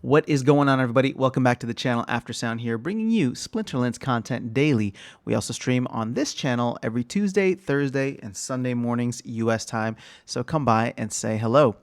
What is going on, everybody? Welcome back to the channel. Aftersound here, bringing you Splinterlands content daily. We also stream on this channel every Tuesday, Thursday, and Sunday mornings US time, so come by and say hello.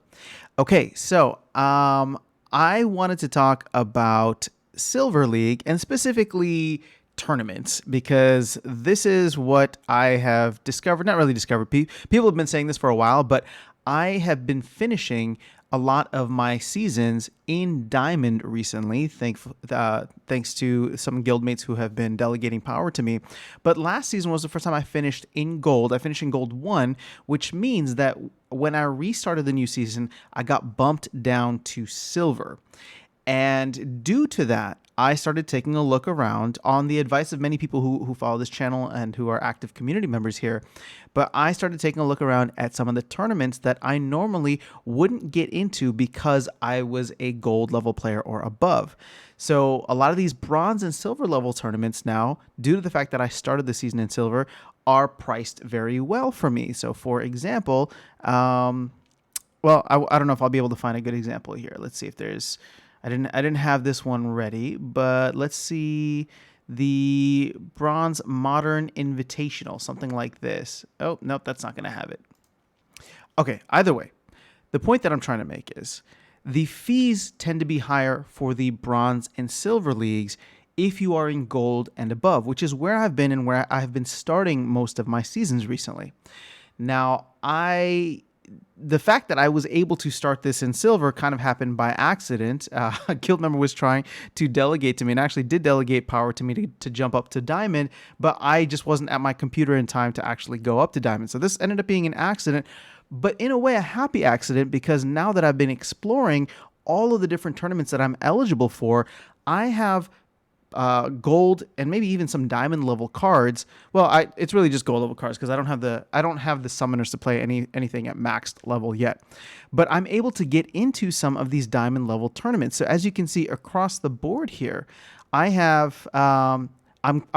Okay, so I wanted to talk about Silver League and specifically tournaments, because this is what I have discovered. Not really discovered. People have been saying this for a while, but I have been finishing a lot of my seasons in Diamond recently, thanks to some guildmates who have been delegating power to me. But last season was the first time I finished in Gold. I finished in Gold 1, which means that when I restarted the new season, I got bumped down to Silver. And due to that, I started taking a look around on the advice of many people who follow this channel and who are active community members here. But I started taking a look around at some of the tournaments that I normally wouldn't get into because I was a gold level player or above. So a lot of these bronze and silver level tournaments now, due to the fact that I started the season in silver, are priced very well for me. So for example, well, I don't know if I'll be able to find a good example here. Let's see if there's... I didn't have this one ready, but let's see the Bronze Modern Invitational, something like this. Oh, nope, that's not going to have it. Okay, either way, the point that I'm trying to make is the fees tend to be higher for the Bronze and Silver leagues if you are in Gold and above, which is where I've been and where I have been starting most of my seasons recently. Now, the fact that I was able to start this in silver kind of happened by accident. A guild member was trying to delegate to me and actually did delegate power to me to jump up to diamond, but I just wasn't at my computer in time to actually go up to diamond. So this ended up being an accident, but in a way a happy accident, because now that I've been exploring all of the different tournaments that I'm eligible for, I have gold and maybe even some diamond level cards. Well, it's really just gold level cards because I don't have the summoners to play anything at maxed level yet. But I'm able to get into some of these diamond level tournaments. So as you can see across the board here, I have I'm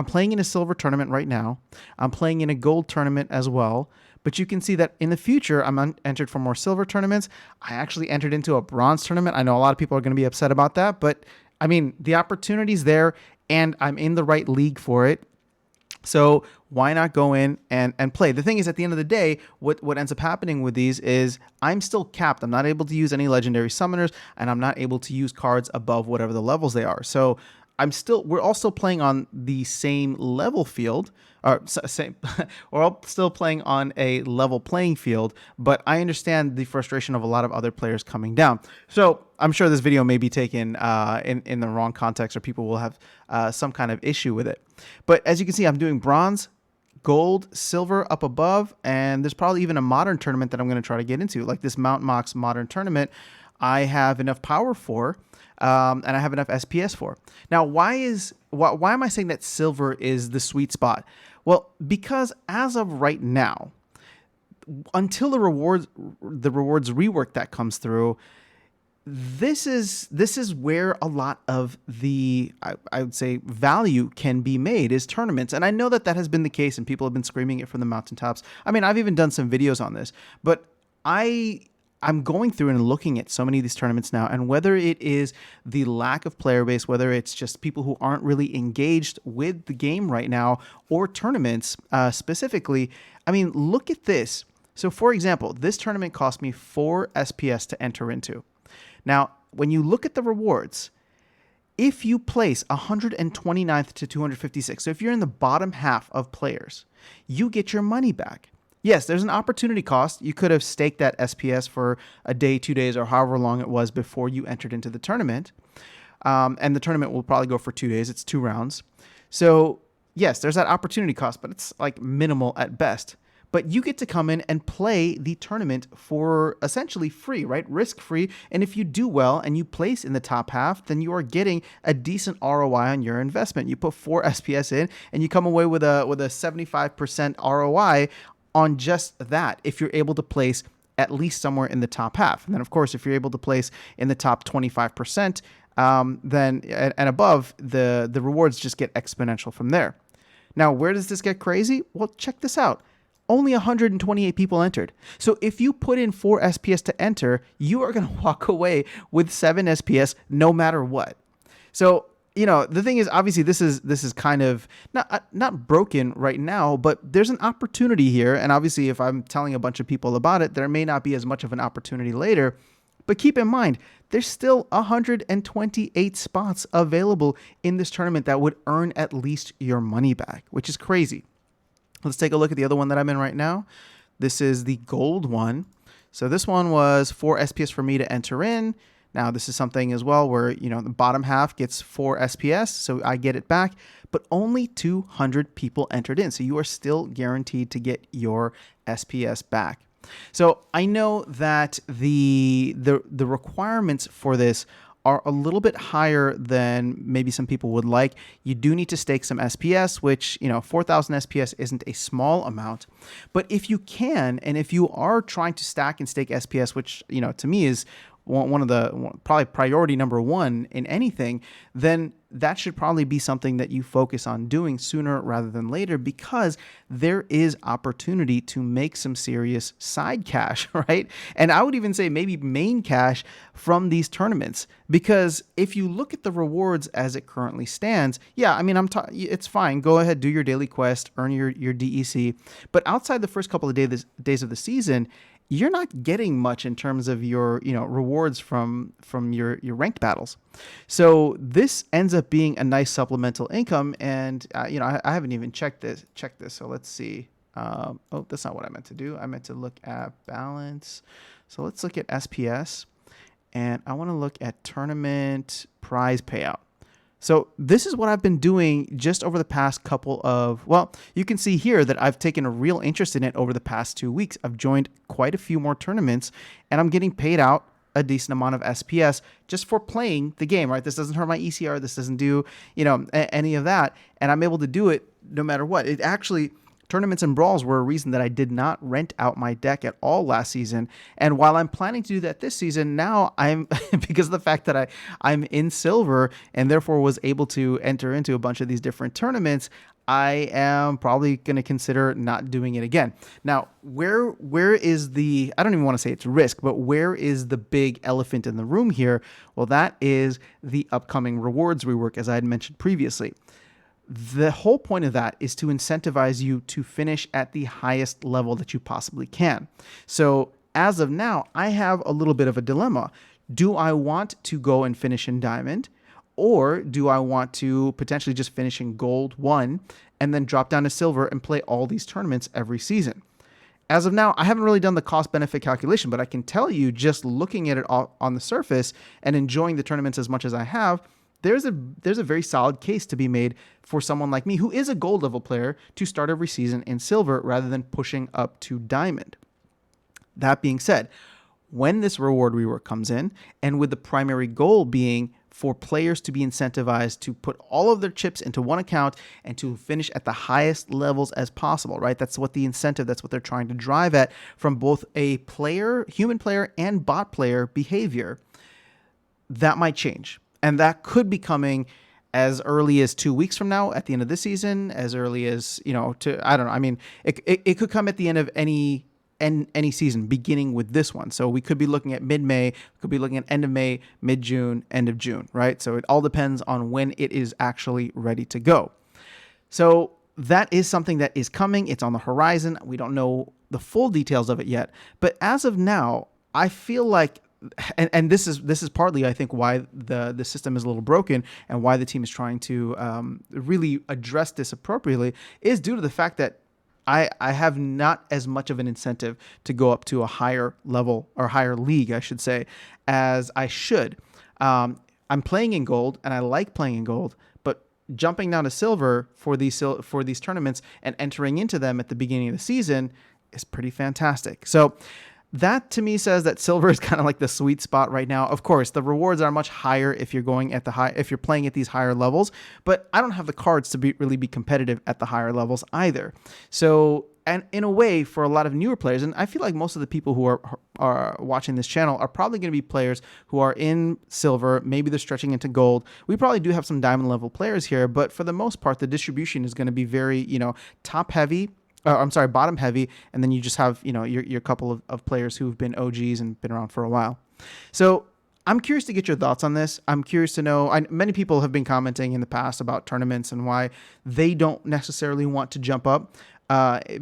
playing in a silver tournament right now. I'm playing in a gold tournament as well. But you can see that in the future, I'm entered for more silver tournaments. I actually entered into a bronze tournament. I know a lot of people are going to be upset about that, but I mean, the opportunity's there and I'm in the right league for it. So why not go in and play? The thing is, at the end of the day, what ends up happening with these is I'm still capped. I'm not able to use any legendary summoners, and I'm not able to use cards above whatever the levels they are. So we're also playing on the same level field, or same, we're all still playing on a level playing field, but I understand the frustration of a lot of other players coming down. So I'm sure this video may be taken in the wrong context, or people will have some kind of issue with it. But as you can see, I'm doing bronze, gold, silver up above, and there's probably even a modern tournament that I'm going to try to get into, like this Mount Mox modern tournament. I have enough power for, and I have enough SPS for. Now, why am I saying that silver is the sweet spot? Well, because as of right now, until the rewards rework that comes through, this is where a lot of the I would say value can be made, is tournaments. And I know that has been the case, and people have been screaming it from the mountaintops. I mean, I've even done some videos on this, but I'm going through and looking at so many of these tournaments now, and whether it is the lack of player base, whether it's just people who aren't really engaged with the game right now, or tournaments specifically, I mean, look at this. So for example, this tournament cost me 4 SPS to enter into. Now, when you look at the rewards, if you place 129th to 256, so if you're in the bottom half of players, you get your money back. Yes, there's an opportunity cost. You could have staked that SPS for a day, 2 days, or however long it was before you entered into the tournament. And the tournament will probably go for 2 days. It's 2 rounds. So yes, there's that opportunity cost, but it's like minimal at best. But you get to come in and play the tournament for essentially free, right? Risk-free. And if you do well and you place in the top half, then you are getting a decent ROI on your investment. You put 4 SPS in and you come away with a 75% ROI on just that, if you're able to place at least somewhere in the top half. And then, of course, if you're able to place in the top 25%, then and above, the rewards just get exponential from there. Now, where does this get crazy? Well, check this out. only 128 people entered. So if you put in 4 SPS to enter, you are going to walk away with 7 SPS no matter what. So, the thing is, obviously this is kind of not broken right now, but there's an opportunity here. And obviously if I'm telling a bunch of people about it, there may not be as much of an opportunity later. But keep in mind, there's still 128 spots available in this tournament that would earn at least your money back, which is crazy. Let's take a look at the other one that I'm in right now. This is the gold one. So this one was 4 SPS for me to enter in. Now, this is something as well where, the bottom half gets 4 SPS, so I get it back, but only 200 people entered in. So you are still guaranteed to get your SPS back. So I know that the requirements for this are a little bit higher than maybe some people would like. You do need to stake some SPS, which, 4,000 SPS isn't a small amount. But if you can, and if you are trying to stack and stake SPS, which, to me is one of the probably priority number 1 in anything, then that should probably be something that you focus on doing sooner rather than later, because there is opportunity to make some serious side cash, right? And I would even say maybe main cash from these tournaments, because if you look at the rewards as it currently stands, yeah, I mean, it's fine. Go ahead, do your daily quest, earn your DEC, but outside the first couple of days of the season, you're not getting much in terms of your rewards from your ranked battles. So this ends up being a nice supplemental income. And I haven't even checked this. So let's see. Oh, that's not what I meant to do. I meant to look at balance. So let's look at SPS, and I want to look at tournament prize payout. So this is what I've been doing just over the past couple of, you can see here that I've taken a real interest in it over the past 2 weeks. I've joined quite a few more tournaments, and I'm getting paid out a decent amount of SPS just for playing the game, right? This doesn't hurt my ECR. This doesn't do, any of that. And I'm able to do it no matter what. It actually, tournaments and brawls were a reason that I did not rent out my deck at all last season. And while I'm planning to do that this season, now I'm, because of the fact that I'm in silver and therefore was able to enter into a bunch of these different tournaments, I am probably going to consider not doing it again. Now, where is the, I don't even want to say it's risk, but where is the big elephant in the room here? Well, that is the upcoming rewards rework, as I had mentioned previously. The whole point of that is to incentivize you to finish at the highest level that you possibly can. So as of now, I have a little bit of a dilemma. Do I want to go and finish in diamond, or do I want to potentially just finish in gold 1 and then drop down to silver and play all these tournaments every season? As of now, I haven't really done the cost-benefit calculation, but I can tell you, just looking at it on the surface and enjoying the tournaments as much as I have, there's a very solid case to be made for someone like me who is a gold level player to start every season in silver rather than pushing up to diamond. That being said, when this reward rework comes in, and with the primary goal being for players to be incentivized to put all of their chips into one account and to finish at the highest levels as possible, right? That's what the incentive, that's what they're trying to drive at from both a player, human player, and bot player behavior. That might change. And that could be coming as early as 2 weeks from now at the end of this season, as early as, I don't know. I mean, it could come at the end of any season, beginning with this one. So we could be looking at mid-May, we could be looking at end of May, mid-June, end of June, right? So it all depends on when it is actually ready to go. So that is something that is coming. It's on the horizon. We don't know the full details of it yet. But as of now, I feel like, and this is partly, I think, why the system is a little broken and why the team is trying to really address this appropriately, is due to the fact that I have not as much of an incentive to go up to a higher level, or higher league, I should say, as I should. I'm playing in gold, and I like playing in gold, but jumping down to silver for these tournaments and entering into them at the beginning of the season is pretty fantastic. So that to me says that silver is kind of like the sweet spot right now. Of course, the rewards are much higher if you're going at if you're playing at these higher levels, but I don't have the cards to really be competitive at the higher levels either. So, and in a way, for a lot of newer players, and I feel like most of the people who are watching this channel are probably going to be players who are in silver, maybe they're stretching into gold. We probably do have some diamond level players here, but for the most part, the distribution is going to be very, top heavy I'm sorry, bottom heavy, and then you just have, you know, your couple of players who've been OGs and been around for a while. So I'm curious to get your thoughts on this. I'm curious to know, many people have been commenting in the past about tournaments and why they don't necessarily want to jump up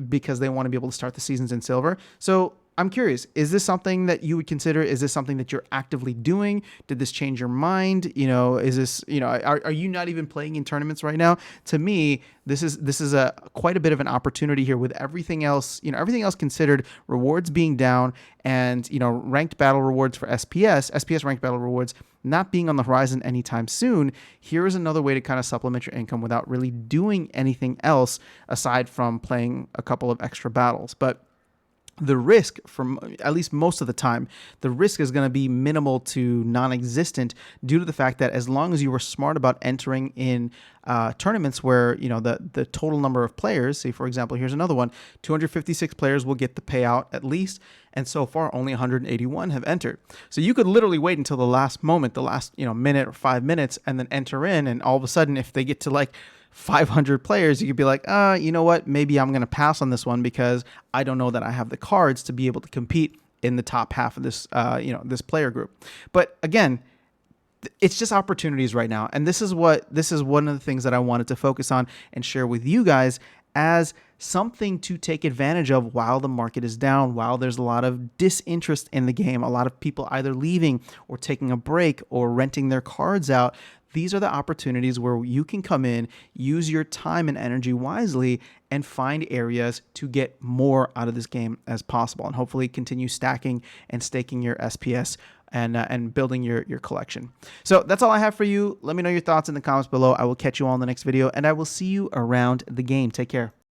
because they want to be able to start the seasons in silver. So I'm curious, is this something that you would consider? Is this something that you're actively doing? Did this change your mind? You know, is this, you know, are you not even playing in tournaments right now? To me, this is a quite a bit of an opportunity here with everything else, you know, everything else considered, rewards being down and, you know, ranked battle rewards for SPS ranked battle rewards not being on the horizon anytime soon. Here is another way to kind of supplement your income without really doing anything else aside from playing a couple of extra battles. But the risk, from at least most of the time, the risk is going to be minimal to non-existent due to the fact that as long as you were smart about entering in tournaments where, you know, the total number of players, say for example, here's another one, 256 players will get the payout at least, and so far only 181 have entered. So you could literally wait until the last moment, the last, you know, minute or 5 minutes, and then enter in, and all of a sudden if they get to like 500 players, you could be like, you know what, maybe I'm going to pass on this one because I don't know that I have the cards to be able to compete in the top half of this, you know, this player group. But again, it's just opportunities right now. And this is one of the things that I wanted to focus on and share with you guys as something to take advantage of while the market is down, while there's a lot of disinterest in the game, a lot of people either leaving or taking a break or renting their cards out. These are the opportunities where you can come in, use your time and energy wisely, and find areas to get more out of this game as possible, and hopefully continue stacking and staking your SPS and building your collection. So that's all I have for you. Let me know your thoughts in the comments below. I will catch you all in the next video, and I will see you around the game. Take care.